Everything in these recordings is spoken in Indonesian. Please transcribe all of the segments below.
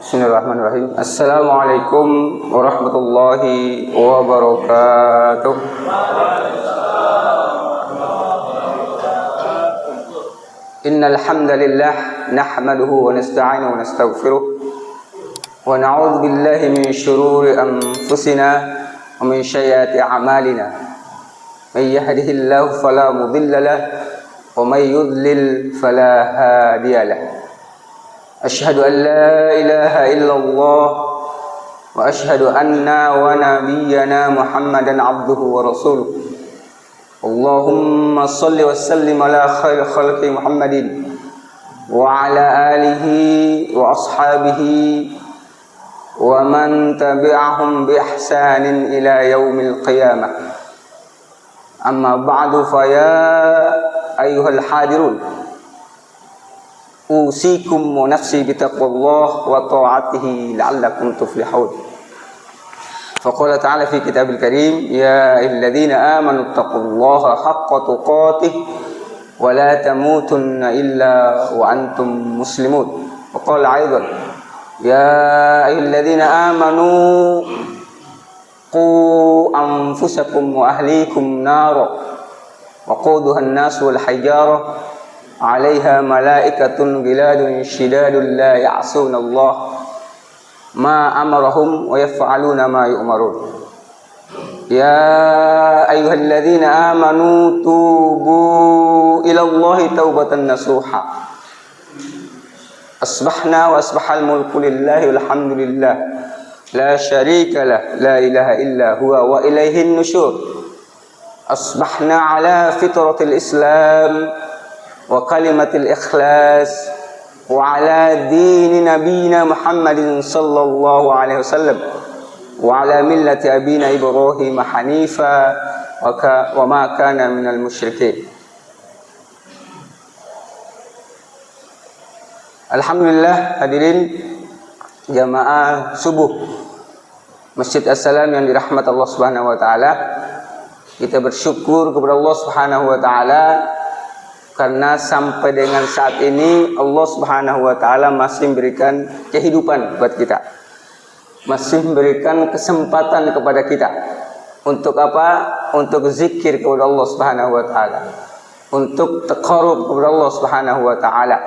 Bismillahirrahmanirrahim. Assalamualaikum warahmatullahi wabarakatuh. Innal hamdalillah nahmaduhu wa nasta'inuhu wa nastaghfiruh wa na'udzu billahi min shururi anfusina wa min sayyiati a'malina. May yahdihillahu fala mudilla lahu wa may yudlil fala hadiya lahu. Asyhadu an la ilaha illallah wa asyhadu anna wa nabiyyana Muhammadan abduhu wa rasuluh. Allahumma salli wa sallim ala khair khalqi Muhammadin wa ala alihi wa ashabihi wa man tabi'ahum bi ihsanin ila yaumil qiyamah. Amma ba'du, fa ya ayyuhal hadirun, usikum wa nafsi bitaqwallah wa ta'atihi la'allakum tuflihun. Faqala ta'ala fi kitabil karim, ya ayyuhalladzina amanu taqullaha haqqa tuqatih wa la tamutunna illa wa antum muslimun. Wa qala aidan, ya ayyuhalladzina amanu qu anfusakum wa ahlikum nara wa quduha an-nas wal hijarah 'alaiha malaikatun ghiladun shidadun la ya'suna Allah ma amarahum wa yaf'aluna ma yu'marun. Ya ayyuhalladzina amanu tubu ila Allahi taubatan nasuha. Asbahna wa asbahal mulku lillahi walhamdulillah la syarika lah, la ilaha illa huwa wa ilaihin nusyur. Asbahna ala fitratil Islam wa kalimatil ikhlas wa ala dini nabiyina Muhammadin sallallahu alaihi wasallam wa ala millati abina Ibrahim hanifa wa ma kana minal musyrikin. Alhamdulillah, hadirin jamaah subuh Masjid As-Salam yang dirahmati Allah Subhanahu wa taala. Kita bersyukur kepada Allah Subhanahu wa taala karena sampai dengan saat ini Allah Subhanahu wa taala masih memberikan kehidupan buat kita. Masih memberikan kesempatan kepada kita. Untuk apa? Untuk zikir kepada Allah Subhanahu wa taala. Untuk taqarrub kepada Allah Subhanahu wa taala.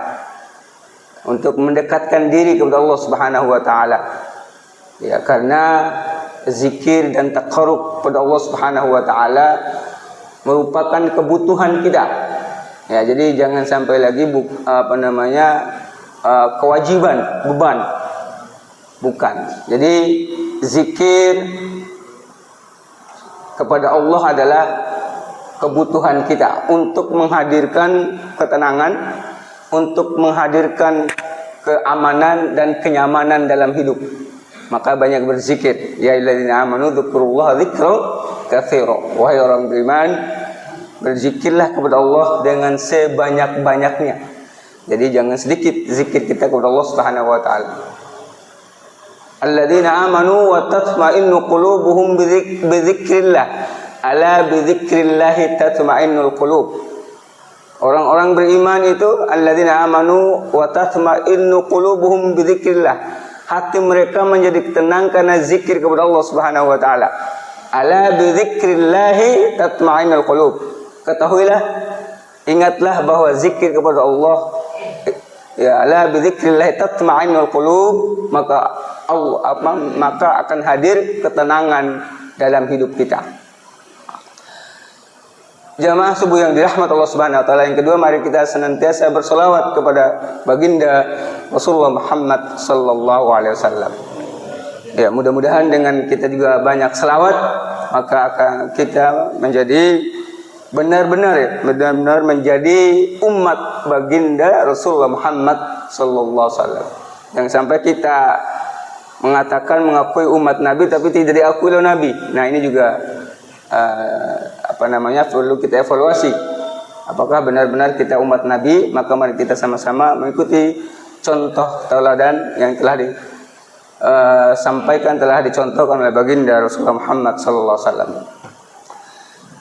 Untuk mendekatkan diri kepada Allah Subhanahu wa taala. Ya, karena zikir dan taqarrub kepada Allah Subhanahu wa taala merupakan kebutuhan kita. Ya, jadi jangan sampai lagi kewajiban, beban. Bukan. Jadi zikir kepada Allah adalah kebutuhan kita untuk menghadirkan ketenangan, untuk menghadirkan keamanan dan kenyamanan dalam hidup. Maka banyak berzikir. Ya ayyuhalladzina amanu dzkurullaha dzikran katsira. Wahai orang beriman, berzikirlah kepada Allah dengan sebanyak-banyaknya. Jadi jangan sedikit zikir kita kepada Allah Subhanahu wa taala. Alladzina amanu wa tatma'innu qulubuhum bi dzikrillah. Ala bi dzikrillah tatma'innul qulub. Orang-orang beriman itu alladzina amanu wa tatma'innu qulubuhum bi dzikrillah. Hati mereka menjadi tenang karena zikir kepada Allah Subhanahu wa taala. Ala bi dzikrillah tatma'innul qulub. Ketahuilah, ingatlah bahwa zikir kepada Allah, ya, la bi dzikrillah tatma'innul qulub, maka akan hadir ketenangan dalam hidup kita. Jamaah subuh yang dirahmati Allah Subhanahu wa taala, yang kedua, mari kita senantiasa bersolawat kepada baginda Rasulullah Muhammad sallallahu alaihi wasallam. Ya, mudah-mudahan dengan kita juga banyak selawat, maka akan kita menjadi benar-benar menjadi umat baginda Rasulullah Muhammad sallallahu alaihi wasallam. Jangan sampai kita mengatakan mengakui umat Nabi tapi tidak diakui oleh Nabi. Nah, ini juga perlu kita evaluasi. Apakah benar-benar kita umat Nabi? Maka mari kita sama-sama mengikuti contoh teladan yang telah disampaikan, telah dicontohkan oleh baginda Rasulullah Muhammad sallallahu alaihi wasallam.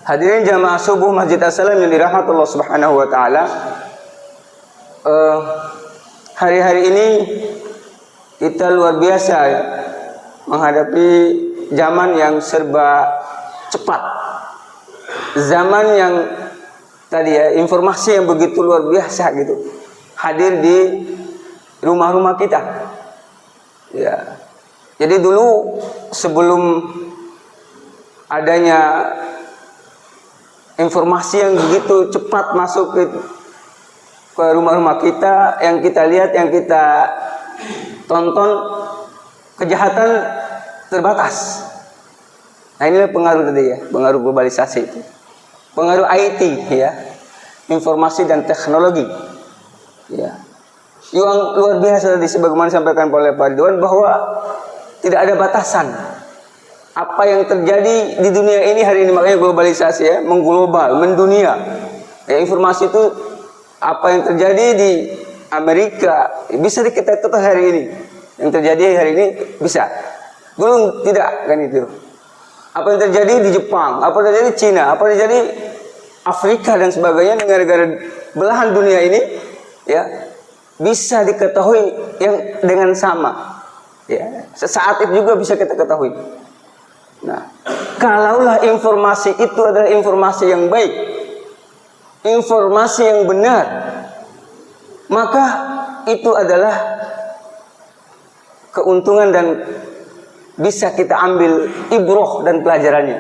Hadirin jamaah subuh Masjid As-Salam yang dirahmati Allah Subhanahu wa taala. Hari-hari ini kita luar biasa ya, menghadapi zaman yang serba cepat, zaman yang tadi ya, informasi yang begitu luar biasa gitu hadir di rumah-rumah kita ya. Jadi dulu sebelum adanya informasi yang begitu cepat masuk ke rumah-rumah kita, yang kita lihat, yang kita tonton, kejahatan terbatas. Nah inilah pengaruh tadi ya, pengaruh globalisasi itu, pengaruh IT ya, informasi dan teknologi ya, yang luar biasa tadi sebagaimana disampaikan oleh Pak Ridwan bahwa tidak ada batasan apa yang terjadi di dunia ini hari ini. Makanya globalisasi ya, mengglobal, mendunia ya, informasi itu apa yang terjadi di Amerika bisa kita ketahui hari ini, yang terjadi hari ini bisa, dulu tidak kan itu. Apa yang terjadi di Jepang, apa yang terjadi di Cina, apa yang terjadi Afrika dan sebagainya, negara-negara belahan dunia ini ya bisa diketahui yang dengan sama ya, sesaat itu juga bisa kita ketahui. Nah, kalaulah informasi itu adalah informasi yang baik, informasi yang benar, maka itu adalah keuntungan dan bisa kita ambil ibroh dan pelajarannya.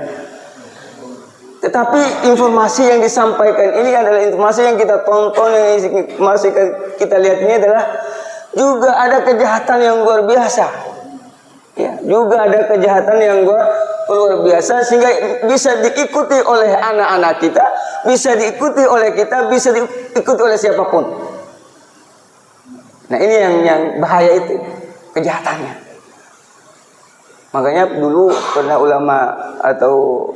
Tetapi informasi yang disampaikan ini adalah informasi yang kita tonton, yang masih kita lihat ini adalah juga ada kejahatan yang luar biasa. Ya, juga ada kejahatan yang luar biasa sehingga bisa diikuti oleh anak-anak kita, bisa diikuti oleh kita, bisa diikuti oleh siapapun. Nah ini yang bahaya itu, kejahatannya. Makanya dulu pernah ulama atau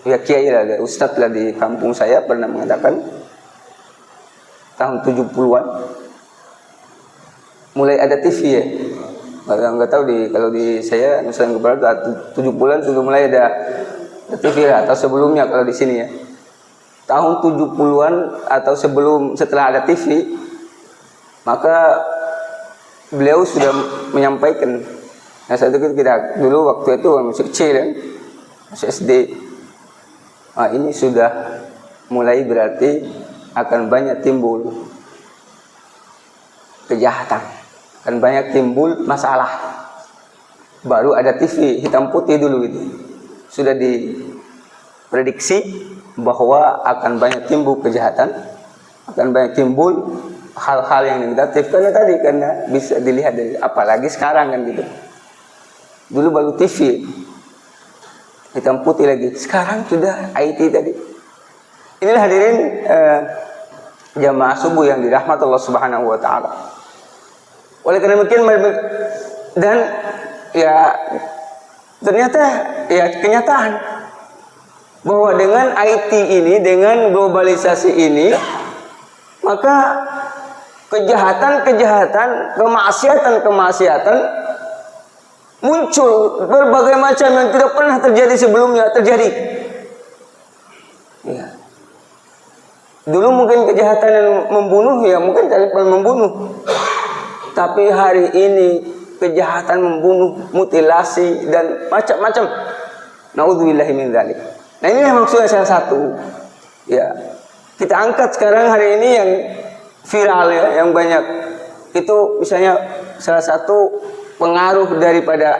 ya kiai lah, ustadz lah di kampung saya pernah mengatakan tahun 70-an mulai ada TV ya. Nggak tahu kalau di saya Nusa Tenggara Barat 70-an sudah mulai ada TV lah, atau sebelumnya kalau di sini ya. Tahun 70-an atau setelah ada TV, maka beliau sudah menyampaikan. Nah saat itu kita dulu waktu itu masih kecil ya, masih SD. Nah, ini sudah mulai berarti akan banyak timbul kejahatan, akan banyak timbul masalah. Baru ada TV hitam putih dulu itu sudah diprediksi bahwa akan banyak timbul kejahatan, akan banyak timbul hal-hal yang negatif karena bisa dilihat dari, apalagi sekarang kan gitu. Dulu baru TV hitam putih lagi, sekarang sudah IT tadi. Inilah hadirin jamaah subuh yang dirahmati Allah Subhanahu wa taala. Oleh karena demikian, dan ya ternyata ya kenyataan bahwa dengan IT ini, dengan globalisasi ini, maka kejahatan-kejahatan, kemaksiatan muncul berbagai macam yang tidak pernah terjadi sebelumnya terjadi. Ya. Dulu mungkin kejahatan yang membunuh ya mungkin daripada membunuh. Tapi hari ini kejahatan membunuh, mutilasi dan macam-macam. Naudzubillahi min dzalik. Nah ini maksudnya salah satu. Ya. Kita angkat sekarang hari ini yang viral ya, yang banyak. Itu misalnya salah satu pengaruh daripada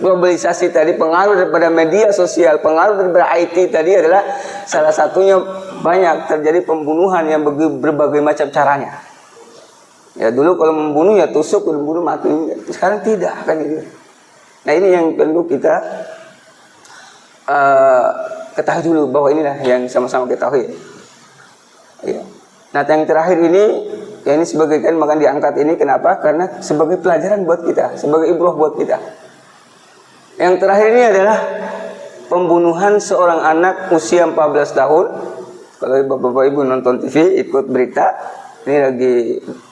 globalisasi tadi, pengaruh daripada media sosial, pengaruh daripada IT tadi adalah salah satunya banyak terjadi pembunuhan yang berbagai macam caranya. Ya dulu kalau membunuh ya tusuk, membunuh mati. Sekarang tidak kan gitu. Nah ini yang perlu kita ketahui dulu, bahwa inilah yang sama-sama ketahui. Ya. Nah yang terakhir ini, ya ini sebagai kan makan diangkat ini kenapa? Karena sebagai pelajaran buat kita, sebagai ibroh buat kita. Yang terakhir ini adalah pembunuhan seorang anak usia 14 tahun. Kalau bapak-bapak ibu nonton TV ikut berita, ini lagi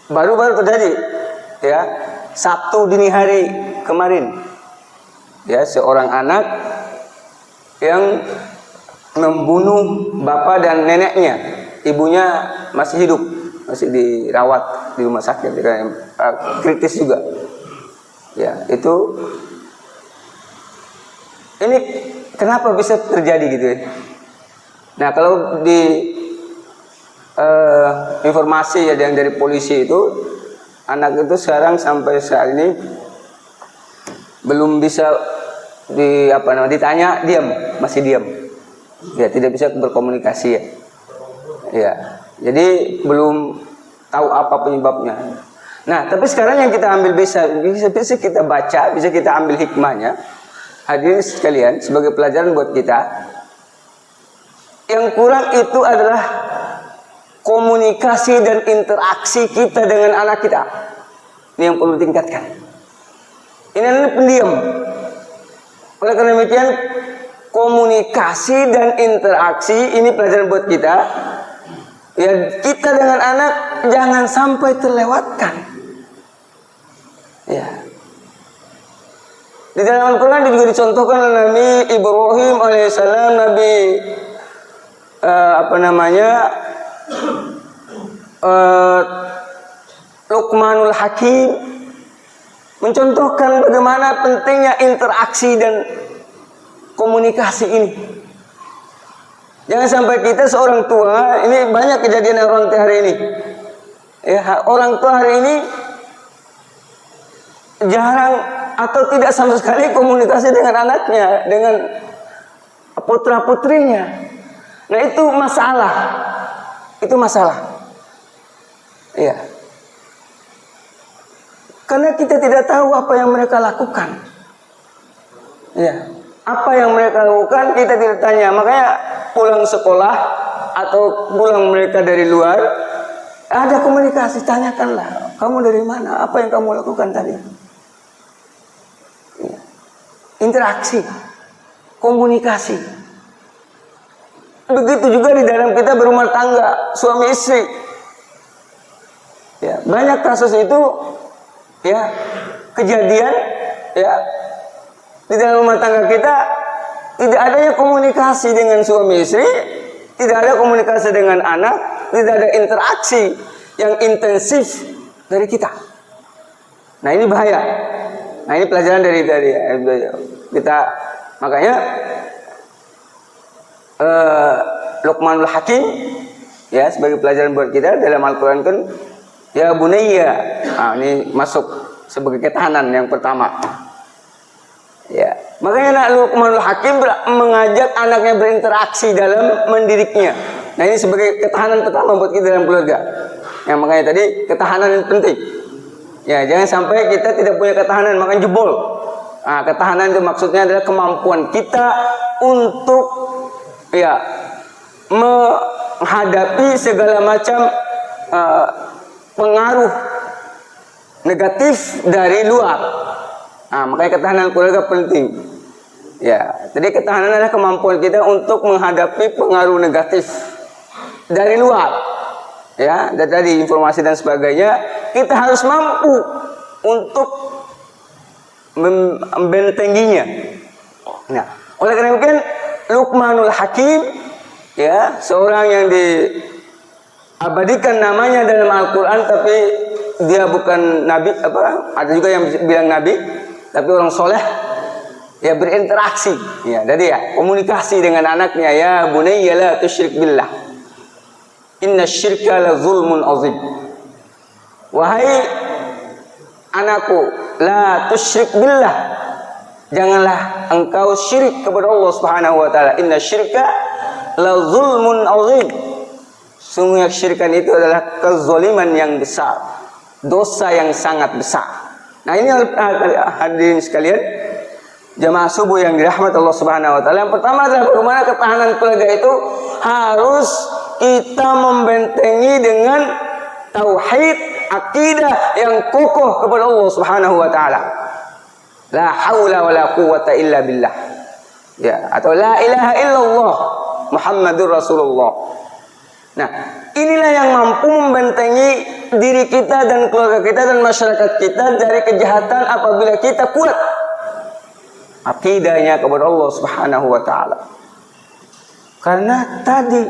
baru-baru terjadi ya, Sabtu dini hari kemarin. Ya, seorang anak yang membunuh bapak dan neneknya. Ibunya masih hidup, masih dirawat di rumah sakit, kritis juga. itu ini kenapa bisa terjadi gitu ya? Nah, kalau di informasi ya yang dari polisi itu, anak itu sekarang sampai saat ini belum bisa ditanya, diam, masih diam. Ya, tidak bisa berkomunikasi ya. Ya, jadi belum tahu apa penyebabnya. Nah, tapi sekarang yang kita ambil bisa kita baca, bisa kita ambil hikmahnya. Hadirin sekalian, sebagai pelajaran buat kita, yang kurang itu adalah komunikasi dan interaksi kita dengan anak kita. Ini yang perlu ditingkatkan. Ini adalah pendiam. Oleh karena demikian, komunikasi dan interaksi ini pelajaran buat kita. Ya, kita dengan anak jangan sampai terlewatkan. Ya. Di dalam Al-Quran juga dicontohkan oleh Nabi Ibrahim alaihissalam, Nabi Luqmanul Hakim mencontohkan bagaimana pentingnya interaksi dan komunikasi ini. Jangan sampai kita seorang tua, ini banyak kejadian orang tua hari ini. Ya, orang tua hari ini jarang atau tidak sama sekali komunikasi dengan anaknya, dengan putra putrinya. Nah, itu masalah. Itu masalah. Iya. Karena kita tidak tahu apa yang mereka lakukan. Iya. Apa yang mereka lakukan kita tidak tanya. Makanya pulang sekolah atau pulang mereka dari luar, ada komunikasi, tanyakanlah, kamu dari mana? Apa yang kamu lakukan tadi? Interaksi, komunikasi. Begitu juga di dalam kita berumah tangga, suami istri. Ya, banyak kasus itu, ya, kejadian, ya, di dalam rumah tangga kita tidak adanya komunikasi dengan suami istri, tidak ada komunikasi dengan anak, tidak ada interaksi yang intensif dari kita. Nah, ini bahaya. Nah, ini pelajaran dari kita. Makanya Luqmanul Hakim ya sebagai pelajaran buat kita dalam Al-Quran kan, ya bunayya. Nah, ini masuk sebagai ketahanan yang pertama. Ya, makanya Luqmanul Hakim mengajak anaknya berinteraksi dalam mendidiknya. Nah, ini sebagai ketahanan pertama buat kita dalam keluarga. Yang makanya tadi ketahanan ini penting. Ya, jangan sampai kita tidak punya ketahanan, makan jebol. Nah, ketahanan itu maksudnya adalah kemampuan kita untuk ya menghadapi segala macam pengaruh negatif dari luar. Nah, makanya ketahanan keluarga penting. Ya, jadi ketahanan adalah kemampuan kita untuk menghadapi pengaruh negatif dari luar. Ya, dan tadi informasi dan sebagainya, kita harus mampu untuk membentenginya. Nah, oleh karena itu Luqmanul Hakim, ya, seorang yang diabadikan namanya dalam Al-Quran, tapi dia bukan nabi, ada juga yang bilang nabi, tapi orang soleh, ya, berinteraksi, ya, jadi ya komunikasi dengan anaknya, ya bunayya la tusyrik billah. Inna syirka la zulmun azim. Wahai anakku, la tusyrik billah. Janganlah engkau syirik kepada Allah Subhanahu wa taala. Inna syirka la zulmun azim. Sungguh kesyirikan itu adalah kezaliman yang besar, dosa yang sangat besar. Nah, ini hadirin sekalian, jamaah subuh yang dirahmati Allah Subhanahu wa taala. Yang pertama adalah bagaimana ketahanan keluarga itu harus kita membentengi dengan tauhid, akidah yang kokoh kepada Allah Subhanahu wa taala. La haula wala quwwata illa billah. Ya, atau la ilaha illallah Muhammadur Rasulullah. Nah, inilah yang mampu membentengi diri kita dan keluarga kita dan masyarakat kita dari kejahatan apabila kita kuat akidahnya kepada Allah Subhanahu wa taala. Karena tadi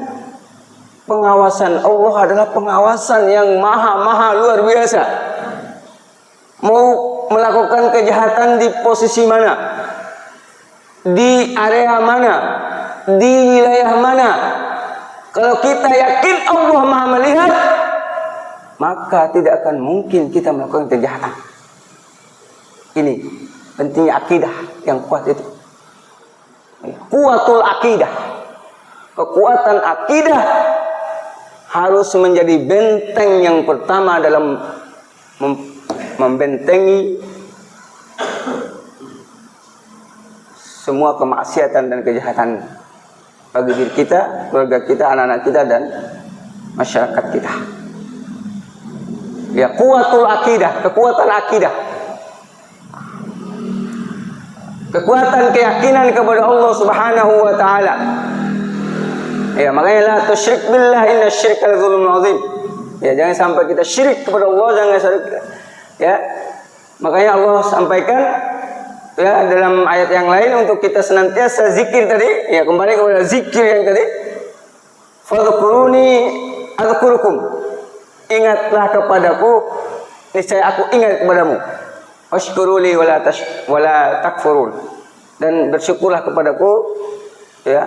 pengawasan Allah adalah pengawasan yang maha luar biasa. Mau melakukan kejahatan di posisi mana, di area mana, di wilayah mana. Kalau kita yakin Allah Maha melihat, maka tidak akan mungkin kita melakukan kejahatan. Ini pentingnya akidah yang kuat itu. Kuatul akidah. Kekuatan akidah harus menjadi benteng yang pertama dalam membentengi semua kemaksiatan dan kejahatan bagi diri kita, keluarga kita, anak-anak kita, dan masyarakat kita. Ya, kuatul akidah, kekuatan akidah. Kekuatan keyakinan kepada Allah Subhanahu wa taala. Ya, makanya la tusyrik billah, inna syirka la dzulmun azim. Ya, jangan sampai kita syirik kepada Allah, jangan syirik. Ya. Makanya Allah sampaikan ya dalam ayat yang lain untuk kita senantiasa zikir tadi, ya kembali kepada zikir yang tadi. Fadhkuruni adzkurukum. Ingatlah kepadaku, niscaya aku ingat kepadamu. Washkuruli wala takfurun. Dan bersyukurlah kepadaku, ya.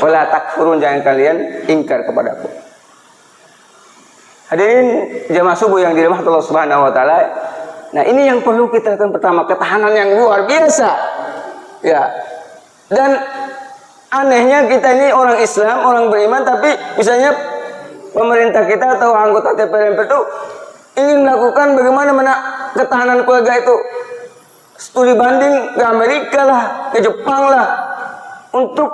Wala takfurun, jangan kalian ingkar kepadaku. Hadirin jamaah subuh yang dirahmati Allah Subhanahu wa taala. Nah, ini yang perlu kita lakukan pertama, ketahanan yang luar biasa. Ya. Dan anehnya kita ini orang Islam, orang beriman, tapi misalnya pemerintah kita atau anggota DPR itu ingin melakukan bagaimana ketahanan keluarga itu. Studi banding ke Amerika lah, ke Jepang lah, untuk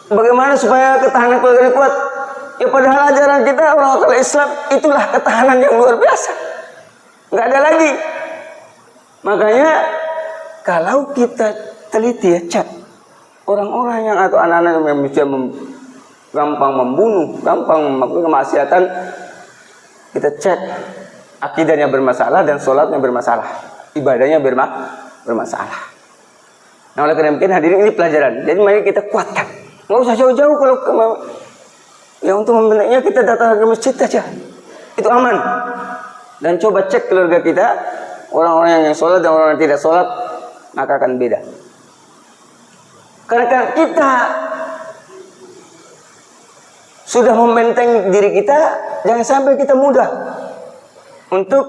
bagaimana supaya ketahanan keluarga kuat. Ya padahal ajaran kita orang Islam itulah ketahanan yang luar biasa. Nggak ada lagi. Makanya kalau kita teliti ya cek orang-orang yang atau anak-anak yang bisa gampang membunuh, gampang melakukan kemaksiatan, kita cek akidahnya bermasalah dan sholatnya bermasalah, ibadahnya bermasalah. Nah, oleh karena mungkin hadirin ini pelajaran. Jadi mari kita kuatkan. Nggak usah jauh-jauh kalau ya untuk membentuknya kita datang ke masjid aja. Itu aman. Dan coba cek keluarga kita, orang-orang yang sholat dan orang yang tidak sholat, maka akan beda. Karena kita sudah membenteng diri kita, jangan sampai kita mudah untuk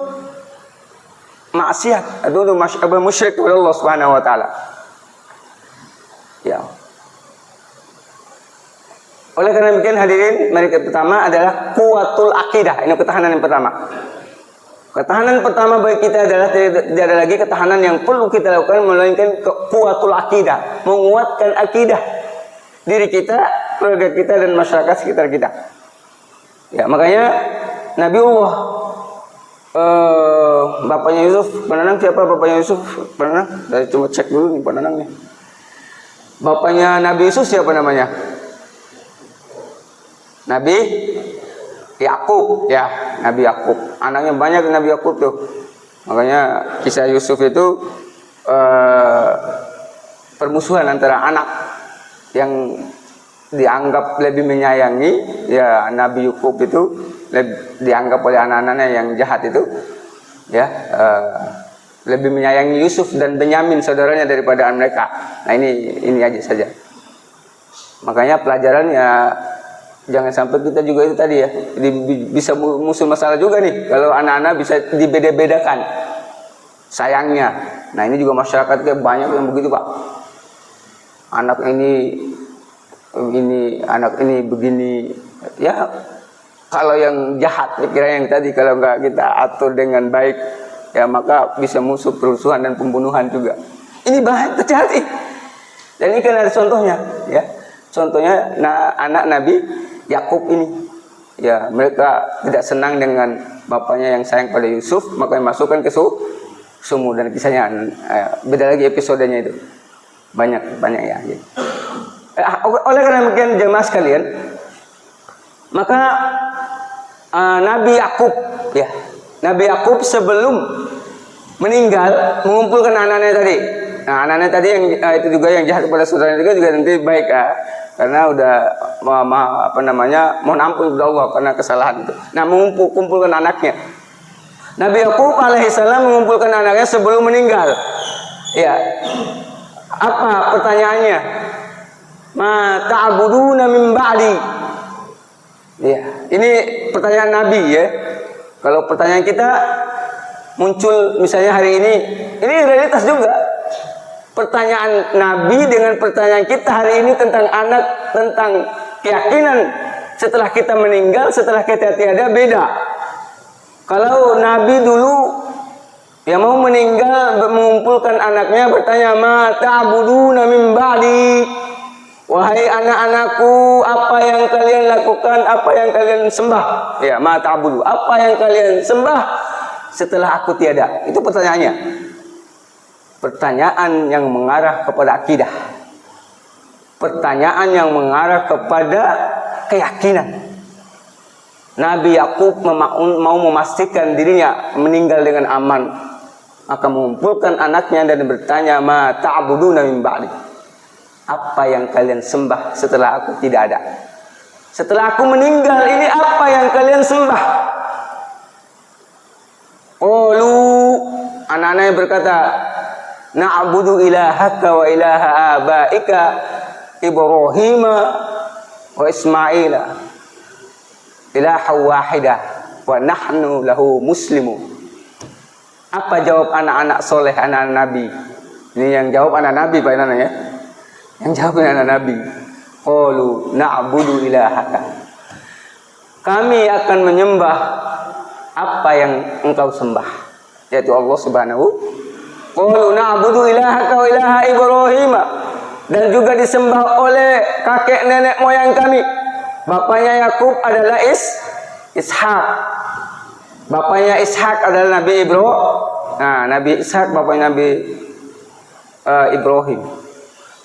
maksiat atau musyrik kepada Allah Subhanahu wa taala. Ya. Oleh karena demikian hadirin, mari kita pertama adalah kuatul akidah. Ini ketahanan yang pertama. Ketahanan pertama bagi kita adalah tidak ada lagi ketahanan yang perlu kita lakukan melainkan kuatul akidah, menguatkan akidah diri kita, keluarga kita, dan masyarakat sekitar kita. Ya, makanya Nabiullah bapaknya Yusuf, penenang siapa bapaknya Yusuf? Penenang, saya cuma cek dulu nih penenangnya. Bapaknya Nabi Yusuf siapa namanya? Nabi Yakub, ya, Nabi Yakub. Anaknya banyak Nabi Yakub tuh. Makanya kisah Yusuf itu permusuhan antara anak yang dianggap lebih menyayangi, ya Nabi Yakub itu dianggap oleh anak-anaknya yang jahat itu, ya lebih menyayangi Yusuf dan Benyamin saudaranya daripada mereka. Nah ini aja saja. Makanya pelajarannya jangan sampai kita juga itu tadi ya, bisa musuh masalah juga nih kalau anak-anak bisa dibeda-bedakan sayangnya. Nah ini juga masyarakat kayak banyak yang begitu Pak. Anak ini anak ini begini ya. Kalau yang jahat pikiran yang tadi kalau nggak kita atur dengan baik ya maka bisa musuh perusuhan dan pembunuhan juga. Ini banyak terjadi. Dan ini kan ada contohnya ya. Contohnya anak Nabi Yakub ini, ya mereka tidak senang dengan bapaknya yang sayang pada Yusuf, maka masukkan ke sumur dan kisahnya beda lagi episodenya itu banyak ya. Oleh karena demikian jemaah sekalian, maka Nabi Yakub ya, Nabi Yakub sebelum meninggal mengumpulkan anak-anaknya tadi. Nah anak-anaknya tadi yang itu juga yang jahat kepada saudaranya juga nanti baik ya. Karena udah mohon ampun kepada Allah karena kesalahan itu. Nah mengumpulkan anaknya. Nabi Yakub alaihissalam mengumpulkan anaknya sebelum meninggal. Ya. Apa pertanyaannya? Ma ta'buduna min ba'di? Ya, ini pertanyaan Nabi ya. Kalau pertanyaan kita muncul misalnya hari ini realitas juga. Pertanyaan Nabi dengan pertanyaan kita hari ini tentang anak, tentang keyakinan setelah kita meninggal, setelah kita tiada, beda. Kalau Nabi dulu yang mau meninggal mengumpulkan anaknya bertanya, ma ta'buduna min ba'di? Wahai anak-anakku, apa yang kalian lakukan, apa yang kalian sembah? Ya, ma ta'budu, apa yang kalian sembah setelah aku tiada? Itu pertanyaannya. Pertanyaan yang mengarah kepada akidah. Pertanyaan yang mengarah kepada keyakinan. Nabi Yakub mau memastikan dirinya meninggal dengan aman, maka mengumpulkan anaknya dan bertanya, ma ta'buduna min ba'di? Apa yang kalian sembah setelah aku tidak ada? Setelah aku meninggal ini apa yang kalian sembah? Qalu, anak-anaknya berkata, na'budu ilahaka wa ilaha abaika Ibrahim wa Ismaila ilaha wahidah wa nahnu lahu muslimun. Apa jawab anak-anak soleh, anak-anak Nabi? Ini yang jawab anak Nabi, Pak Nana ya. Yang jawab anak Nabi. Qalu na'budu ilahaka. Kami akan menyembah apa yang engkau sembah, yaitu Allah Subhanahu. Qalu na'budu ilahaka wa ilaha Ibrahim. Dan juga disembah oleh kakek nenek moyang kami. Bapaknya Yakub adalah Ishak. Bapaknya Ishak adalah Nabi Ibrahim. Nah, Nabi Ishak bapaknya Nabi Ibrahim.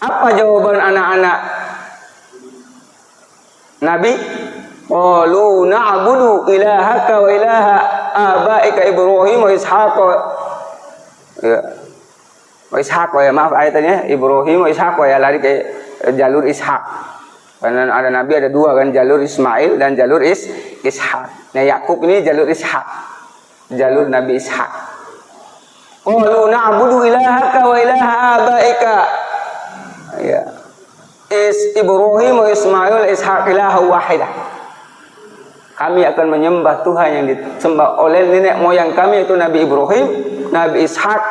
Apa jawaban anak-anak Nabi? Qalu na'budu ilahaka wa ilaha abaika Ibrahim wa Ishaq. Ya. Wa Ishaq ya, maaf ayatnya Ibrahim wa Ishaq ya, lari ke jalur Ishak. Karena ada Nabi ada dua kan, jalur Ismail dan jalur Ishak. Nah, Yakub ini jalur Ishak, jalur Nabi Ishak. Qalu na'budu ilahaka wa ilaha abaika. Ya. Ibrahim wa Ismail Ishak ilaha wahidah. Kami akan menyembah Tuhan yang disembah oleh nenek moyang kami, yaitu Nabi Ibrahim, Nabi Ishak,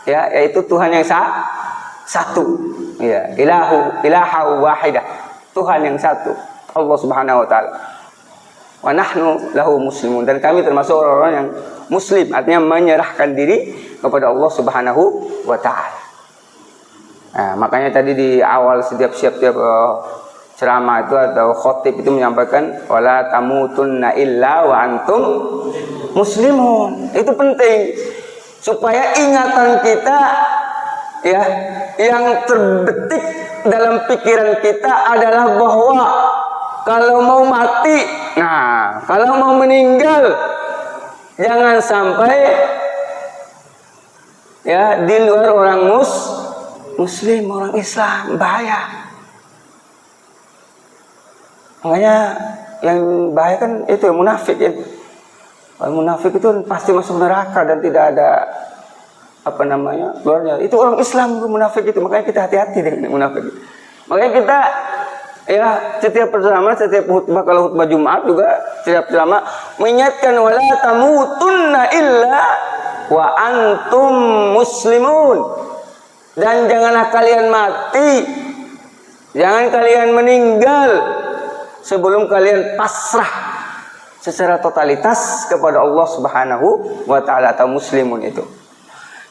ya, yaitu Tuhan yang satu. Ya, ilaha wahidah. Tuhan yang satu, Allah Subhanahu wa taala. Wa nahnu lahu muslimun, dan kami termasuk orang-orang yang muslim, artinya menyerahkan diri kepada Allah Subhanahu wa taala. Nah, makanya tadi di awal setiap ceramah itu atau khotib itu menyampaikan wala tamutunna illa wa antum muslimun. Itu penting supaya ingatan kita ya yang terbetik dalam pikiran kita adalah bahwa kalau mau mati, nah kalau mau meninggal, jangan sampai ya di luar orang muslim, orang Islam, bahaya. Makanya yang bahaya kan itu munafik ya. Kalau munafik itu pasti masuk neraka dan tidak ada luarnya. Itu orang Islam munafik itu. Makanya kita hati-hati dengan munafik. Makanya kita ya setiap ceramah, setiap khutbah, kalau khutbah Jumat juga setiap ceramah mengingatkan wala tamutunna illa wa antum muslimun. Dan janganlah kalian mati, jangan kalian meninggal sebelum kalian pasrah secara totalitas kepada Allah Subhanahu wa taala atau muslimun itu.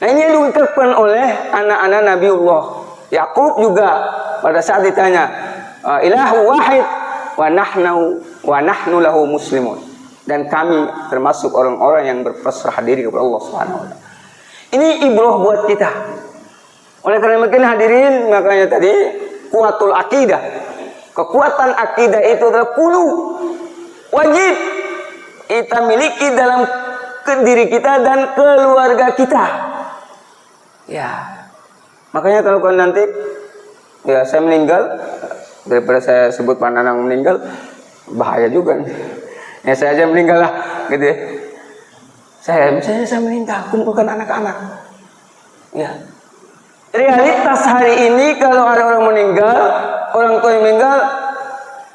Nah, ini yang diucapkan oleh anak-anak Nabiullah Yakub juga pada saat ditanya ilahu wahid wa nahnu lahu muslimun, dan kami termasuk orang-orang yang berpasrah diri kepada Allah Subhanahu wa taala. Ini ibrah buat kita. Oleh karena mungkin hadirin, makanya tadi kuatul akidah. Kekuatan akidah itu adalah wajib kita miliki dalam diri kita dan keluarga kita. Ya, makanya kalau nanti ya saya meninggal, daripada saya sebut Pak Nanang meninggal, bahaya juga nih. Ya saya aja meninggal lah, gitu ya. Misalnya saya meninggal, kumpulkan anak-anak. Ya. Realitas hari ini kalau ada orang meninggal, orang tua yang meninggal,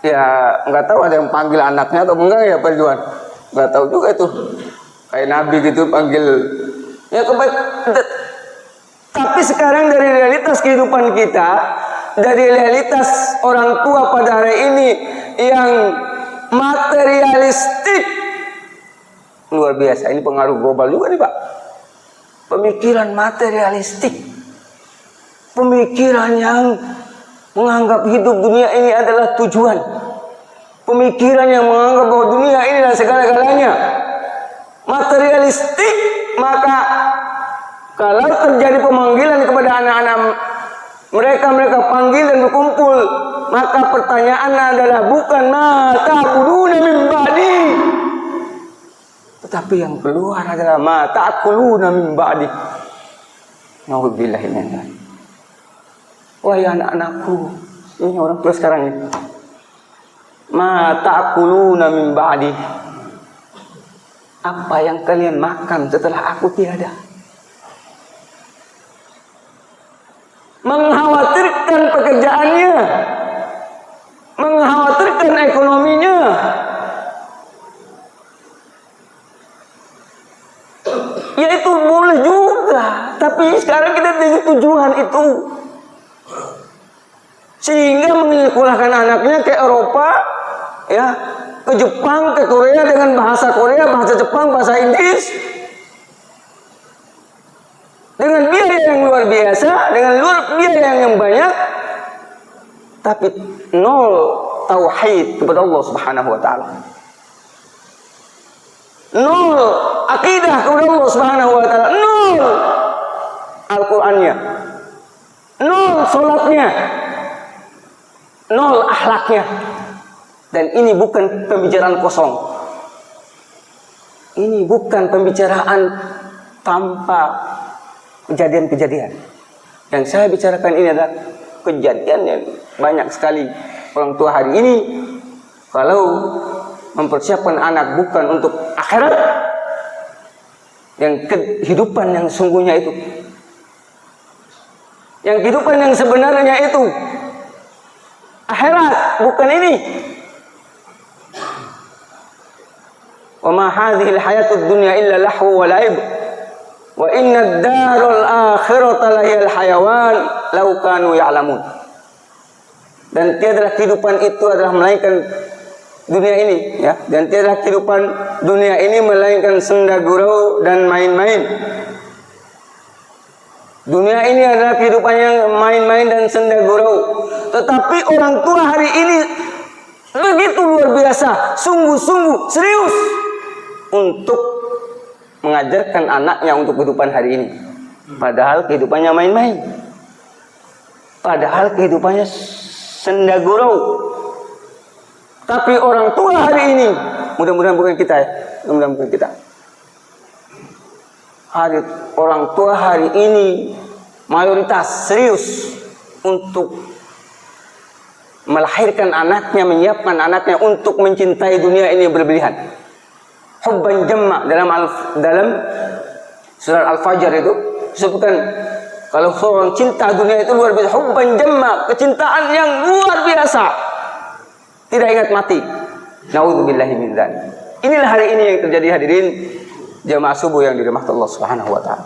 ya nggak tahu ada yang panggil anaknya atau enggak ya Pak Juan. Nggak tahu juga itu. Kayak Nabi gitu panggil. Ya tapi sekarang dari realitas kehidupan kita, dari realitas orang tua pada hari ini yang materialistik, luar biasa. Ini pengaruh global juga nih Pak. Pemikiran materialistik, pemikiran yang menganggap hidup dunia ini adalah tujuan, pemikiran yang menganggap bahwa dunia ini adalah segala-galanya. Materialistik, maka kalau terjadi pemanggilan kepada anak-anak mereka panggil dan berkumpul, maka pertanyaan adalah bukan mata ta'buduna min ba'di, tetapi yang keluar adalah mata ta'kuluna min ba'di. Nauzubillahi min dzalik. Wahai anak-anakku, ini orang tua sekarang ini. Ma ta'kuluna min ba'di. Apa yang kalian makan setelah aku tiada? Mengkhawatirkan pekerjaannya, mengkhawatirkan ekonominya. Ya itu boleh juga, tapi sekarang kita tidak tujuan itu. Sehingga menyekolahkan anaknya ke Eropa, ya, ke Jepang, ke Korea dengan bahasa Korea, bahasa Jepang, bahasa Inggris, dengan biaya yang luar biasa, dengan biaya yang banyak, tapi nol tauhid kepada Allah Subhanahu wa taala. Nol akidah kepada Allah Subhanahu wa taala, nol Al-Qur'annya, nol salatnya, nol akhlaknya. Dan ini bukan pembicaraan kosong. Ini bukan pembicaraan tanpa kejadian-kejadian. Yang saya bicarakan ini adalah kejadian yang banyak sekali orang tua hari ini kalau mempersiapkan anak bukan untuk akhirat, yang kehidupan yang sungguhnya itu, yang kehidupan yang sebenarnya itu akhirat, bukan ini. Wa ma hadhil hayatud dunya illa lahu wa la'ib wa inna ad-darul akhirata lahiyal hayawan law kanu ya'lamun. Dan tiadalah kehidupan itu adalah melainkan dunia ini, ya. Dan tiadalah kehidupan dunia ini melainkan senda gurau dan main-main. Dunia ini adalah kehidupan yang main-main dan senda gurau. Tetapi orang tua hari ini begitu luar biasa, sungguh-sungguh serius untuk mengajarkan anaknya untuk kehidupan hari ini. Padahal kehidupannya main-main, padahal kehidupannya senda gurau. Tapi orang tua hari ini, mudah-mudahan bukan kita ya, mudah-mudahan bukan kita. Orang tua hari ini mayoritas serius untuk melahirkan anaknya, menyiapkan anaknya untuk mencintai dunia ini berlebihan. Hubban jamma, dalam surat Al-Fajr itu disebutkan kalau seorang cinta dunia itu luar biasa. Hubban jamma, kecintaan yang luar biasa, tidak ingat mati. Nauzubillahi min dzalik. Inilah hari ini yang terjadi, hadirin jamaah subuh yang dirahmati Allah Subhanahu wa taala.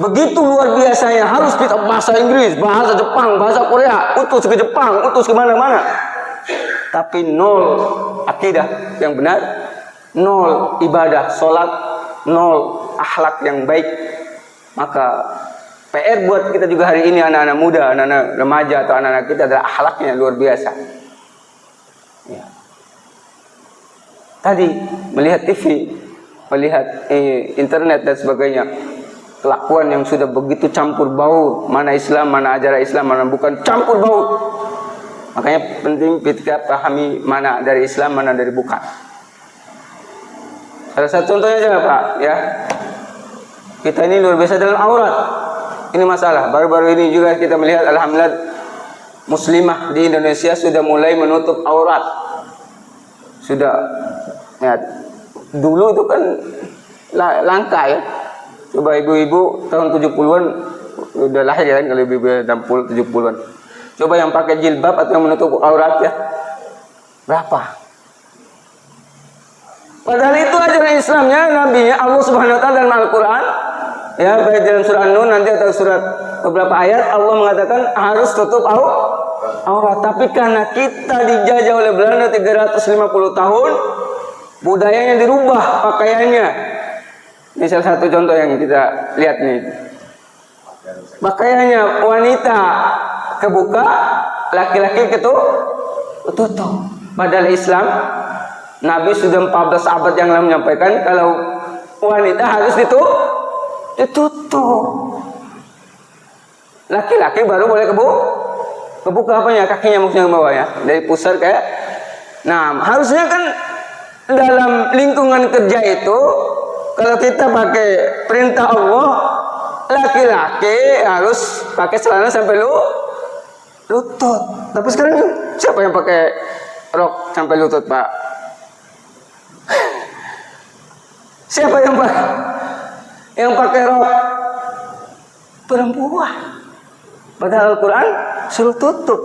Begitu luar biasanya, harus kita bahasa Inggris, bahasa Jepang, bahasa Korea, utus ke Jepang, utus ke mana-mana. Tapi nol akidah yang benar, nol ibadah, sholat, nol akhlak yang baik. Maka PR buat kita juga hari ini, anak-anak muda, anak-anak remaja atau anak-anak kita, adalah akhlaknya luar biasa. Ya. Tadi melihat TV, melihat internet dan sebagainya, kelakuan yang sudah begitu campur baur, mana Islam, mana ajaran Islam, mana bukan, campur baur. Makanya penting kita pahami mana dari Islam, mana dari bukan. Salah satu contohnya aja Pak, ya. Kita ini luar biasa dalam aurat. Ini masalah. Baru-baru ini juga kita melihat, alhamdulillah, muslimah di Indonesia sudah mulai menutup aurat. Sudah, ya, Dulu itu kan langka ya. Coba ibu-ibu tahun 70-an udah lahir ya kan, kalau ibu-ibu 60 70-an. Coba yang pakai jilbab atau yang menutup aurat ya. Berapa? Padahal itu ajaran Islamnya, Nabi Allah Subhanahu wa taala dalam Al-Qur'an. Ya, baik dalam surah An-Nur nanti atau surat beberapa ayat Allah mengatakan harus tutup aurat. Tapi karena kita dijajah oleh Belanda 350 tahun, budayanya dirubah, pakaiannya. Ini salah satu contoh yang kita lihat nih. Pakaiannya wanita kebuka, laki-laki ketutup. Padahal Islam, Nabi sudah 14 abad yang lalu menyampaikan kalau wanita harus ditutup. Laki-laki baru boleh kebuka apanya, kakinya maksudnya ke bawah ya, dari pusar kayak. Nah, harusnya kan dalam lingkungan kerja itu kalau kita pakai perintah Allah, laki-laki harus pakai celana sampai lutut. Tapi sekarang siapa yang pakai rok sampai lutut, Pak? Siapa yang pakai rok? Perempuan. Padahal Al-Quran suruh tutup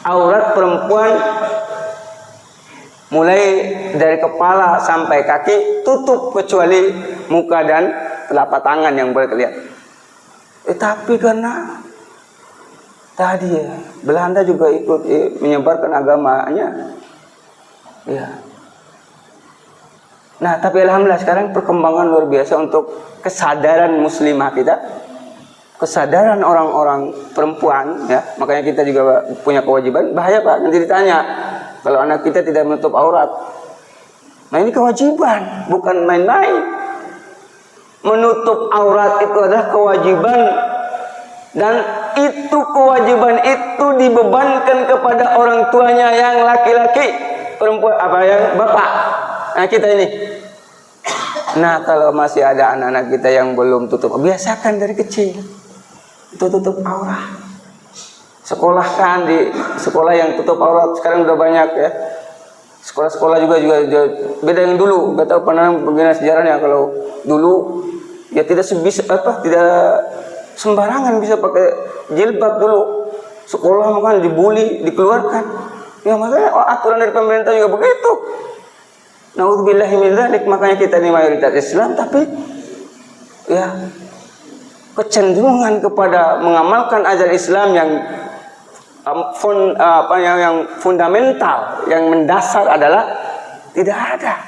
aurat perempuan mulai dari kepala sampai kaki, tutup kecuali muka dan telapak tangan yang boleh kelihatan. Tapi karena tadi ya, Belanda juga ikut menyebarkan agamanya. Ya. Nah, tapi alhamdulillah sekarang perkembangan luar biasa untuk kesadaran muslimah kita, kesadaran orang-orang perempuan ya. Makanya kita juga punya kewajiban. Bahaya Pak, nanti ditanya kalau anak kita tidak menutup aurat. Nah, ini kewajiban, bukan main-main. Menutup aurat itu adalah kewajiban, dan itu kewajiban itu dibebankan kepada orang tuanya yang laki-laki, perempuan yang bapak. Nah, kita ini. Nah, kalau masih ada anak-anak kita yang belum tutup, biasakan dari kecil itu tutup aurat. Sekolahkan di sekolah yang tutup aurat sekarang udah banyak ya. Sekolah-sekolah juga beda yang dulu. Gak tahu pernah bagaimana sejarahnya. Kalau dulu ya tidak sembarangan bisa pakai jilbab dulu. Sekolah makan dibully, dikeluarkan. Ya makanya aturan dari pemerintah juga begitu. Na'udzubillahi min dzalik. Makanya kita ini mayoritas Islam, tapi ya kecenderungan kepada mengamalkan ajaran Islam yang fundamental, yang mendasar adalah tidak ada.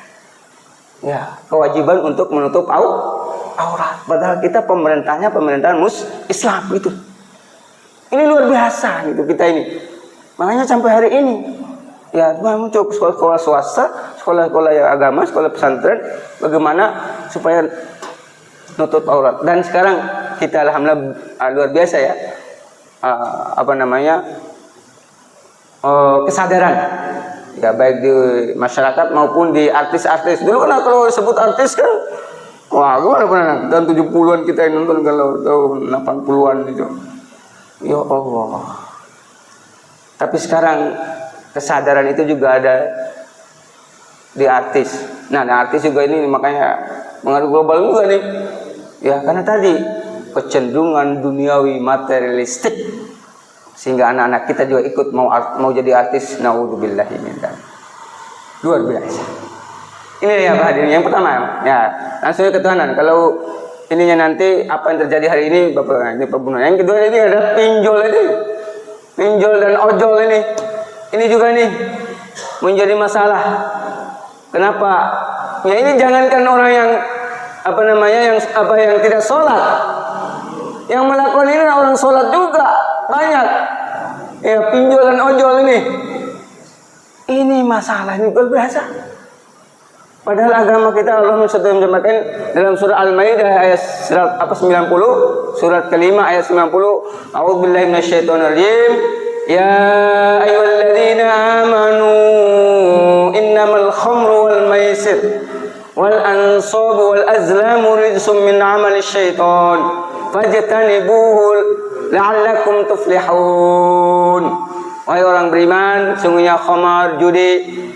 Ya, kewajiban untuk menutup aurat. Padahal kita pemerintahan Islam itu. Ini luar biasa gitu kita ini. Makanya sampai hari ini ya muncul sekolah-sekolah swasta, sekolah-sekolah yang agama, sekolah pesantren, bagaimana supaya nutup aurat. Dan sekarang kita alhamdulillah luar biasa ya, kesadaran ya, baik di masyarakat maupun di artis-artis. Dulu kan kalau sebut artis kan, wah gimana pernah tahun 70-an kita yang nonton, kalau tahun 80-an itu ya Allah. Tapi sekarang kesadaran itu juga ada di artis. Nah, artis juga ini makanya mengaruh global juga nih. Ya, karena tadi kecenderungan duniawi materialistik sehingga anak-anak kita juga ikut mau jadi artis. Naudzubillahi min dzalik. Luar biasa. Ini ya Pak hadirin, yang pertama ya, langsung ketuhanan. Kalau ininya nanti apa yang terjadi hari ini Bapak, ini pembunuhan. Yang kedua ini ada pinjol ini. Pinjol dan ojol ini. Ini juga nih menjadi masalah. Kenapa? Ya ini jangankan orang yang yang tidak sholat, yang melakukan ini orang sholat juga banyak. Ya, pinjol dan ojol ini masalah, ini luar biasa. Padahal agama kita Allah sudah menjelaskan dalam surah Al-Maidah ayat 90, surat kelima ayat 90. A'udzubillahi minasyaitonirrajim. Ya ayyuhalladzina amanu innamal khamru wal maisir wal ansabu wal azlamu rijsum min amali syaitan fajtanibuhu la'allakum tuflihun. Wahai orang beriman, sungguhnya khamar, judi,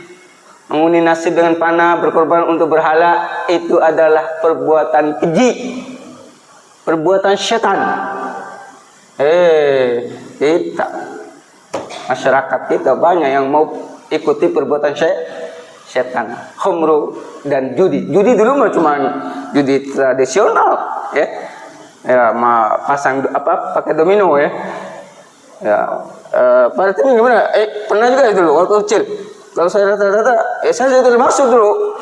mengundi nasib dengan panah, berkorban untuk berhala, itu adalah perbuatan keji, perbuatan syaitan. Kita masyarakat kita banyak yang mau ikuti perbuatan syaitan. Khamru dan judi. Judi dulu mah cuma judi tradisional, ya. Ya, pasang pakai domino, ya. Ya, pada tim gimana? Pernah juga dulu waktu kecil. Kalau saya rata-rata, saya itu termasuk dulu.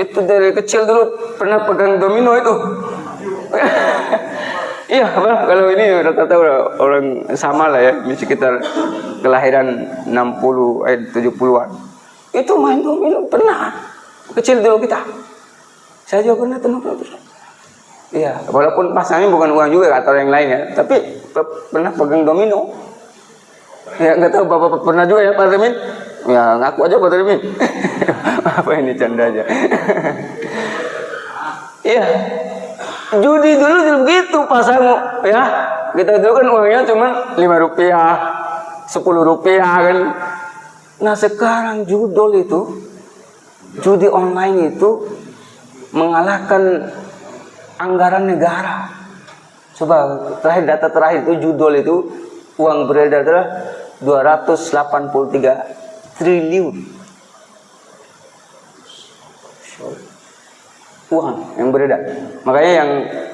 Itu dari kecil dulu pernah pegang domino itu. Iya, kalau ini rata-rata orang sama lah, ya, sekitar kelahiran 70-an. Itu main domino pernah. Kecil dulu kita. Saya juga pernah teman. Iya, walaupun pasangnya bukan uang juga atau yang lain, ya, tapi pernah pegang domino. Ya, nggak tahu Bapak pernah juga, ya, Pak Remin? Ya, ngaku aja Pak Remin. Apa ini canda aja. Iya. Judi dulu begitu pasang, ya. Kita dulu kan uangnya cuma Rp5, Rp10 kan. Nah, sekarang judi online itu mengalahkan anggaran negara. Coba data terakhir itu judul itu uang beredar adalah 283 triliun uang yang beredar. Makanya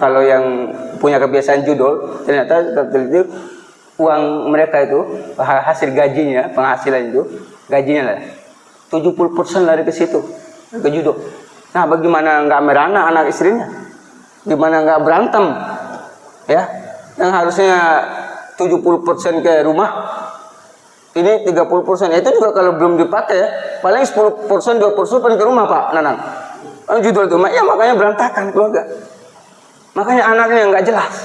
kalau yang punya kebiasaan judul, ternyata itu uang mereka itu hasil gajinya, penghasilan itu gajinya lah 70% lari ke situ, ke judul. Nah, bagaimana nggak merana anak istrinya? Gimana nggak berantem? Ya, yang harusnya 70% ke rumah, ini 30%. Itu juga kalau belum dipakai, ya, paling 10%, 20% ke rumah, Pak Nanang. Judul itu, ya, makanya berantakan keluarga. Makanya anaknya nggak jelas.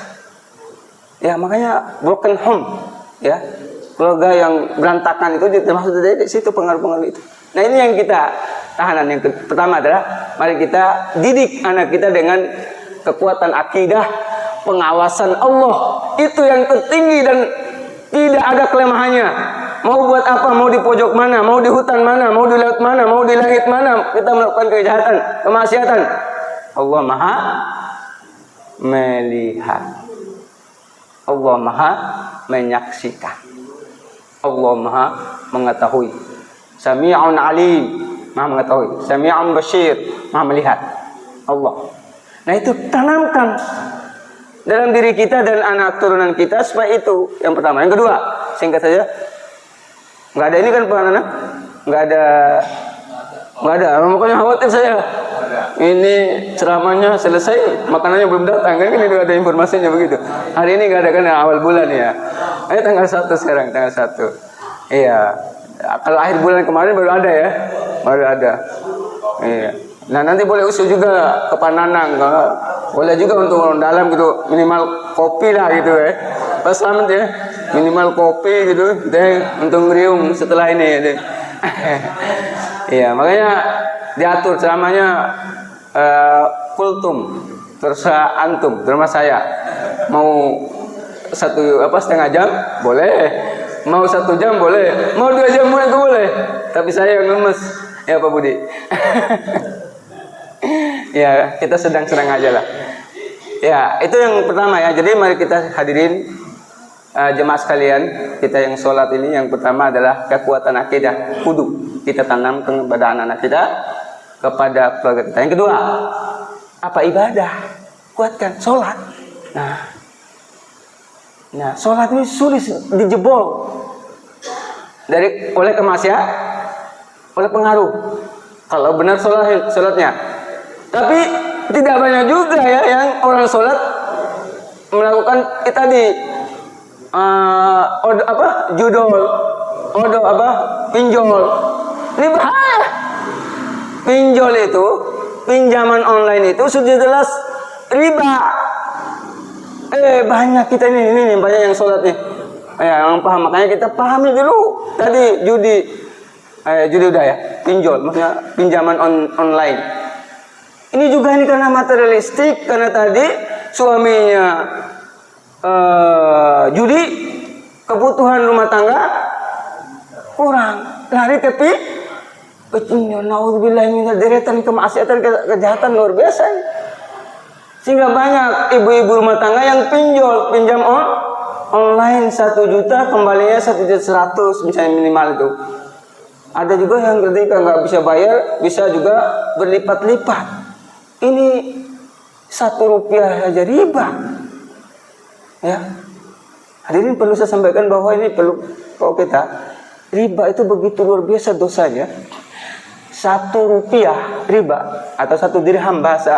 Ya, makanya broken home, ya. Keluarga yang berantakan itu termasuk dari situ pengaruh-pengaruh itu. Nah, ini yang kita tahanan. Yang pertama adalah mari kita didik anak kita dengan kekuatan akidah, pengawasan Allah. Itu yang tertinggi dan tidak ada kelemahannya. Mau buat apa, mau di pojok mana, mau di hutan mana, mau di laut mana, mau di langit mana, kita melakukan kejahatan, kemaksiatan, Allah Maha melihat, Allah Maha menyaksikan, Allah Maha mengetahui. Sami'un alim, Maha mengetahui. Sami'un basyir, Maha melihat. Allah. Nah, itu tanamkan dalam diri kita dan anak turunan kita supaya itu yang pertama. Yang kedua, singkat saja. Nggak ada ini kan Pak Nana? Nggak ada. Makanya khawatir saya. Ini ceramahnya selesai, makanannya belum datang. Kan ini ada informasinya begitu. Hari ini nggak ada kan, awal bulan, ya. Tanggal 1 sekarang, tanggal 1. Iya. Kalau akhir bulan kemarin baru ada, ya. Baru ada. Iya. Nah, nanti boleh usul juga ke Pak Nanang. Boleh juga untuk orang dalam gitu, minimal kopi lah gitu, ya. Pak Slamet, ya, minimal kopi gitu deh untuk ngeriung setelah ini, ya. Iya, makanya diatur ceramahnya kultum tersa antum, terima saya. Mau setengah jam boleh, mau 1 jam boleh, mau 2 jam boleh, tapi saya yang lemes, ya Pak Budi. Ya, kita sedang-sedang aja lah. Ya, itu yang pertama, ya. Jadi mari kita hadirin jemaah sekalian, kita yang sholat ini yang pertama adalah kekuatan akidah, kudu kita tanamkan kepada anak-anak kita, kepada keluarga kita. Yang kedua, apa ibadah? Kuatkan sholat. Nah, sholat ini sulit dijebol oleh kemaksiatan, oleh pengaruh. Kalau benar sholatnya, tapi tidak banyak juga, ya, yang orang sholat melakukan tadi pinjol. Ini bahaya. Pinjol itu, pinjaman online itu sudah jelas riba. Banyak kita ini banyak yang sholat nih, yang paham. Makanya kita pahami dulu tadi judi udah, ya, pinjol maksudnya pinjaman online. Ini juga ini karena materialistik, karena tadi suaminya judi, kebutuhan rumah tangga kurang, lari ke Naudzubillah min deretan kemaksiatan, kejahatan luar biasa. Sehingga banyak ibu-ibu rumah tangga yang pinjam online 1 juta, kembalinya 1.100.000 misalnya minimal itu. Ada juga yang ketika nggak bisa bayar, bisa juga berlipat-lipat. Ini 1 rupiah aja riba. Ya, hadirin perlu saya sampaikan bahwa ini perlu kalau kita riba itu begitu luar biasa dosanya. 1 rupiah riba atau 1 dirham bahasa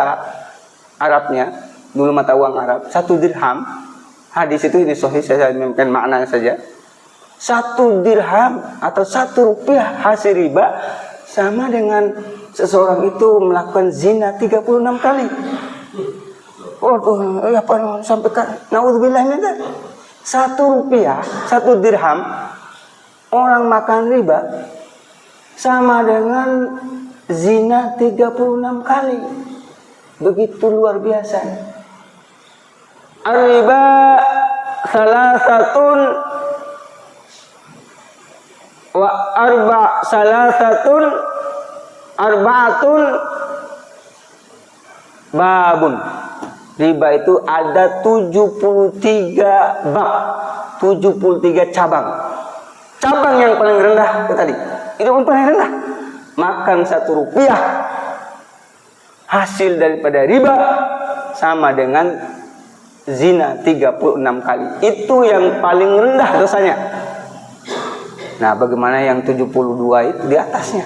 Arabnya, dulu mata uang Arab, 1 dirham. Hadis itu ini sahih, saya menyampaikan maknanya saja. 1 dirham atau 1 rupiah hasil riba sama dengan seseorang itu melakukan zina 36 kali. Waduh, apa sampai naudzubillah min dzalik. 1 rupiah, 1 dirham orang makan riba sama dengan zina 36 kali. Begitu luar biasa. Ar-riba salasatun wa arba'atun babun. Riba itu ada 73 bab, 73 cabang. Cabang yang paling rendah itu tadi. Itu pun paling rendah. Makan 1 rupiah hasil daripada riba sama dengan zina 36 kali. Itu yang paling rendah dosanya. Nah, bagaimana yang 72 itu di atasnya?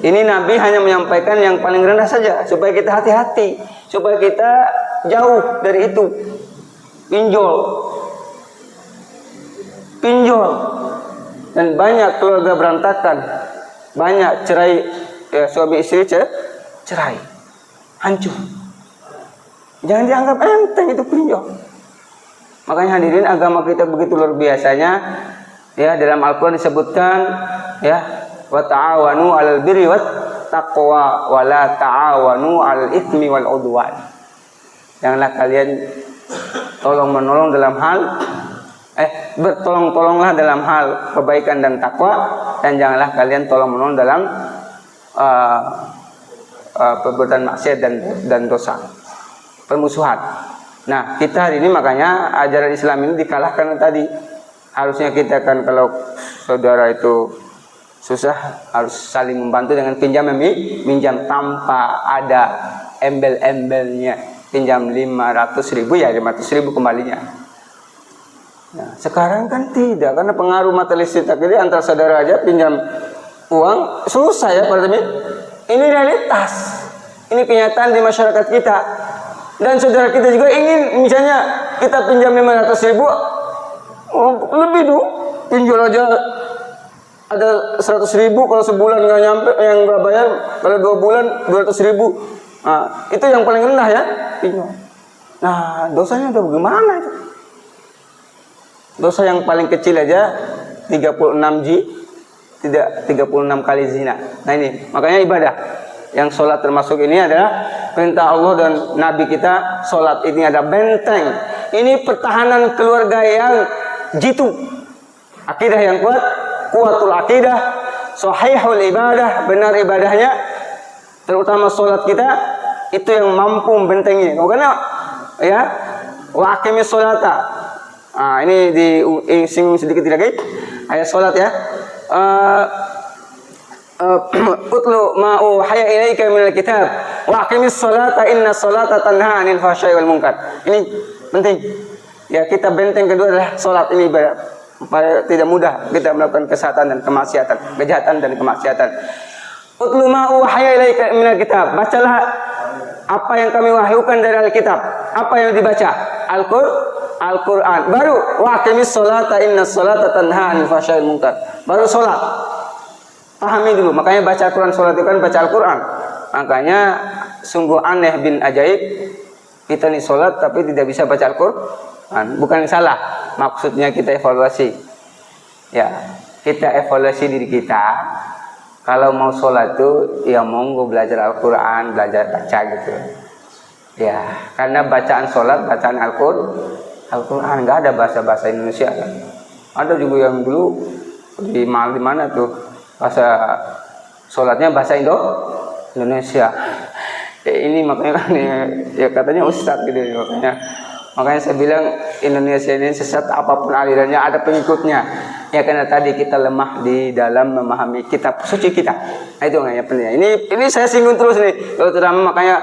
Ini Nabi hanya menyampaikan yang paling rendah saja supaya kita hati-hati, supaya kita jauh dari itu. Pinjol. Dan banyak keluarga berantakan, banyak cerai, ya, suami istri cerai, hancur. Jangan dianggap enteng itu pinjol. Makanya hadirin, agama kita begitu luar biasanya. Ya, dalam Al-Quran disebutkan, ya, wa ta'awanu 'alal birri wat taqwa wa la ta'awanu 'alal itsmi wal 'udwan. Janganlah kalian tolong-menolong dalam hal bertolong-tolonglah dalam hal kebaikan dan takwa, dan janganlah kalian tolong-menolong dalam perbuatan maksiat dan dosa, permusuhan. Nah, kita hari ini makanya ajaran Islam ini dikalahkan tadi. Harusnya kita kan kalau saudara itu susah harus saling membantu dengan minjam tanpa ada embel-embelnya. Pinjam 500.000 ya 500.000 kembalinya. Nah, sekarang kan tidak, karena pengaruh materialistik tadi antar saudara aja pinjam uang susah ya Pak Temin. Ini realitas, ini kenyataan di masyarakat kita. Dan saudara kita juga ingin, misalnya kita pinjam 500.000, lebih dong, pinjol aja ada 100.000, kalau sebulan nggak nyampe, yang nggak bayar, kalau 2 bulan 200.000. Nah, itu yang paling rendah ya, pinjol. Nah, dosanya udah bagaimana itu? Dosa yang paling kecil aja 36 tidak 36 kali zina. Nah ini, makanya ibadah. Yang sholat termasuk ini adalah perintah Allah dan Nabi kita. Sholat ini ada benteng. Ini pertahanan keluarga yang jitu. Akidah yang kuat, kuatul akidah, sahihul ibadah, benar ibadahnya. Terutama sholat kita, itu yang mampu membentengi. Karena ya, wa aqimis sholata. Nah, ini disinggung sedikit lagi ayat sholat ya. Utlu ma uhiya ilaika minal kitab wa aqimis sholata inna sholata tanha 'anil fahsya'i wal munkar. Ini penting. Ya, kita benteng kedua adalah sholat ini ibadah. Supaya tidak mudah kita melakukan kesatan dan kemaksiatan, kejahatan dan kemaksiatan. Utlu ma uhiya ilaika minal kitab. Bacalah apa yang kami wahyukan dari Alkitab. Apa yang dibaca? Al-Quran. Baru waqimis sholata inna sholata tanha 'anil fahsya'i wal munkar. Baru sholat. Pahami dulu. Makanya baca Al-Quran, sholat itu kan baca Al-Quran. Makanya sungguh aneh bin ajaib, kita nih sholat tapi tidak bisa baca Al-Quran. Bukan yang salah, maksudnya kita evaluasi. Ya, kita evaluasi diri kita. Kalau mau sholat tuh, ya monggo belajar Al-Quran, belajar baca gitu. Ya, karena bacaan sholat, bacaan Al-Quran nggak ada bahasa Indonesia kan. Ada juga yang dulu di mana tuh bahasa sholatnya bahasa Indonesia. Ini makanya ya katanya ustadz gitu ya, makanya saya bilang Indonesia ini sesat apapun alirannya ada pengikutnya. Ya karena tadi kita lemah di dalam memahami kitab suci kita. Nah, itu yang penting. Ini saya singgung terus nih. Terutama makanya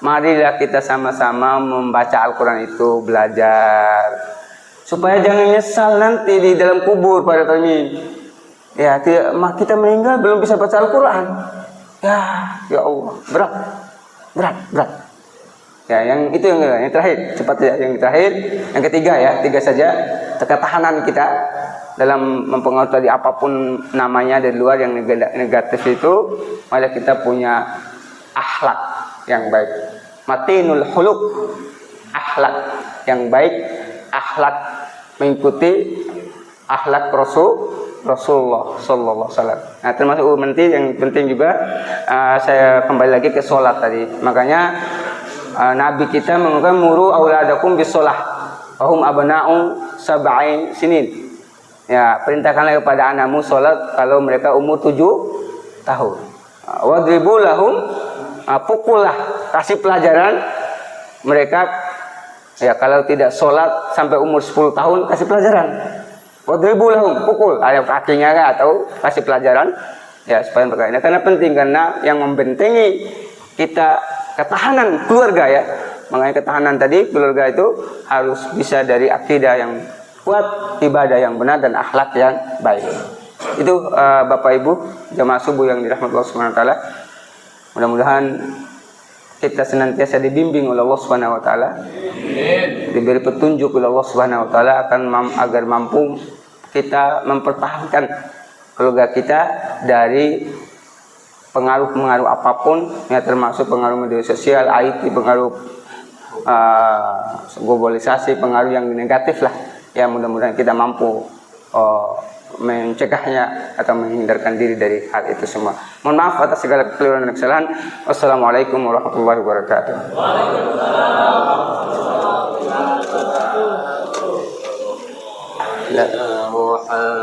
marilah kita sama-sama membaca Al-Quran itu, belajar supaya jangan nyesal nanti di dalam kubur pada tahun. Ya, kita meninggal belum bisa baca Al-Quran. Ya Allah, berat. Ya, yang itu yang terakhir, cepat ya, yang terakhir, yang ketiga ya, 3 saja. Ketahanan kita dalam mempengaruhi tadi apapun namanya dari luar yang negatif itu, malah kita punya akhlak yang baik. Matinul khuluq, akhlak yang baik, akhlak mengikuti akhlak Rasulullah sallallahu alaihi wasallam. Nah, termasuk yang penting juga saya kembali lagi ke sholat tadi. Makanya Nabi kita mengatakan muru auladakum bisolah wahum abna'u sab'in sinin. Ya, perintahkanlah kepada anakmu sholat kalau mereka umur 7 tahun. Wadribu lahum, pukullah, kasih pelajaran mereka. Ya, kalau tidak sholat sampai umur 10 tahun kasih pelajaran. Wadribu lahum, pukul ayam kakinya atau kasih pelajaran. Ya, supaya mereka ini karena penting, karena yang membentengi kita ketahanan keluarga ya. Makanya ketahanan tadi keluarga itu harus bisa dari akidah yang kuat, ibadah yang benar dan akhlak yang baik. Itu Bapak Ibu jamaah subuh yang dirahmati Allah Subhanahu wa taala. Mudah-mudahan kita senantiasa dibimbing oleh Allah Subhanahu wa taala. Diberi petunjuk oleh Allah Subhanahu wa taala agar mampu kita mempertahankan keluarga kita dari pengaruh-pengaruh apapun, ya, termasuk pengaruh media sosial, IT, pengaruh globalisasi, pengaruh yang negatif lah. Ya, mudah-mudahan kita mampu mencegahnya atau menghindarkan diri dari hal itu semua. Mohon maaf atas segala kekeliruan dan kesalahan. Wassalamualaikum warahmatullahi wabarakatuh. Waalaikumsalam.